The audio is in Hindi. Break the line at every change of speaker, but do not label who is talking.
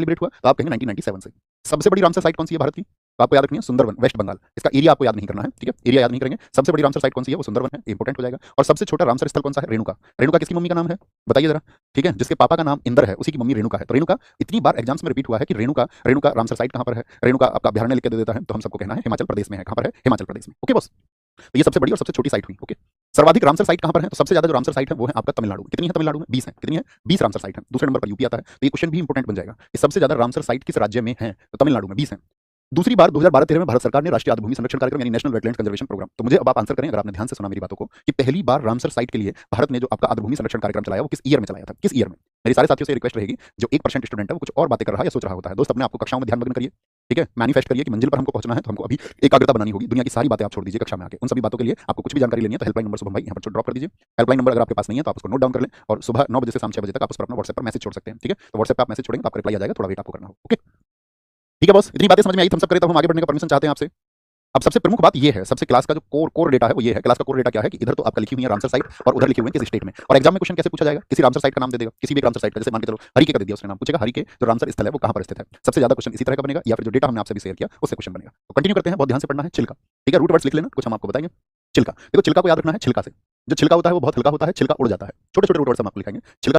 सेलिब्रेट हुआ? तो आप कहेंगे 1997 से। सबसे बड़ी रामसर साइट कौन सी है भारत की? तो आपको याद रखनी है सुंदरवन, वेस्ट बंगाल। इसका एरिया आपको याद नहीं करना है, ठीक है? एरिया याद नहीं करेंगे। सबसे बड़ी रामसर साइट कौन सी है? वो सुंदरवन है, इंपॉर्टेंट हो जाएगा। और सबसे छोटा रामसर स्थल कौन सा है? रेणुका। रेणुका किसकी मम्मी का नाम है? बताइए जरा, ठीक है? जिसके पापा का नाम इंद्र है, उसी की मम्मी रेणुका है। तो रेणुका इतनी बार एग्जाम्स में रिपीट हुआ है कि रेणुका रेणुका रामसर साइट कहां पर है? रेणुका आपका अभ्यारण्य लिख के दे देता है, तो हम सबको कहना है हिमाचल प्रदेश में है। कहां पर है? हिमाचल प्रदेश में। ओके बॉस, तो ये सबसे बड़ी और सबसे छोटी साइट हुई। ओके, सर्वाधिक रामसर साइट कहां पर है? तो सबसे ज्यादा जो रामसर साइट है वो है आपका तमिलनाडु में। कितनी है तमिलनाडु में? 20 है। कितनी है? 20 रामसर साइट है। दूसरे नंबर पर यूपी आता है। तो ये क्वेश्चन भी इंपॉर्टेंट बन जाएगा कि सबसे ज्यादा रामसर साइट किस राज्य में है? तो तमिलनाडु में 20 है। दूसरी बार 2012-13 में भारत सरकार ने राष्ट्रीय आर्द्रभूमि संरक्षण कार्यक्रम यानी नेशनल वेटलैंड्स कंजर्वेशन प्रोग्राम। तो मुझे अब आप आंसर करें, अगर आपने ध्यान से सुना मेरी बातों को, कि पहली बार रामसर साइट के लिए भारत ने जो आपका आर्द्रभूमि संरक्षण कार्यक्रम चलाया वो किस ईयर में चलाया था? किस ईयर में? मेरे सारे साथियों से रिक्वेस्ट रहेगी, जो 1% स्टूडेंट है वो कुछ और बातें कर रहा है या सोच रहा होता है, दोस्त अपने आपको कक्षाओं में ध्यानमग्न करिए, ठीक है? मैनिफेस्ट करिए कि मंजिल पर हमको पहुंचना है, तो हमको अभी एकाग्रता बनानी होगी। दुनिया की सारी बातें आप छोड़ दीजिए कक्षा में आके। उन सभी बातों के लिए आपको कुछ भी जानकारी लेनी है तो हेल्पलाइन नंबर शुभम भाई यहाँ पर ड्रॉप कर दीजिए। हेल्पलाइन नंबर अगर आपके पास नहीं है तो आप उसको नोट डाउन कर लें, और सुबह 9 बजे से शाम 6 बजे तक आप उस पर अपना व्हाट्सएप पर मैसेज छोड़ सकते हैं, ठीक है? तो व्हाट्सएप पर आप मैसेज छोड़ेंगे तो आपका रिप्लाई आ जाएगा, थोड़ा वेट आपको करना हो। ओके, ठीक है बॉस, इतनी बातें समझ में आई, हम सब करें, तो हम आगे बढ़ने का परमिशन चाहते हैं आपसे। अब सबसे प्रमुख बात ये है, सबसे क्लास का जो कोर डेटा है वो ये है। क्लास का कोर डेटा क्या है कि इधर तो आपका लिखी हुई है रामसर साइट और उधर लिखे हुए हैं किस स्टेट में। और एग्जाम में क्वेश्चन कैसे पूछा जाएगा? किसी रामसर साइट का नाम दे देगा, किसी भी एक रामसर साइट का, जैसे मान के चलो हरिके का दे दिया उसने नाम, पूछेगा हरिके जो रामसर स्थल है वो कहां पर स्थित है। सबसे ज्यादा क्वेश्चन इसी तरह का बनेगा, या फिर जो डेटा हमने आपसे भी शेयर किया उससे क्वेश्चन बनेगा। तो कंटिन्यू करते हैं, बहुत ध्यान से पढ़ना है। छिलका, ठीक है? रूट वर्ड्स लिख लेना, कुछ हम आपको बताएंगे। छिलका, देखो छिलका को याद रखना है। छिलका से जो छिलका होता है वो बहुत हल्का होता है, छिलका उड़ जाता है। छोटे छोटे रूट वर्ड्स हम आपको लिखाएंगे। छिलका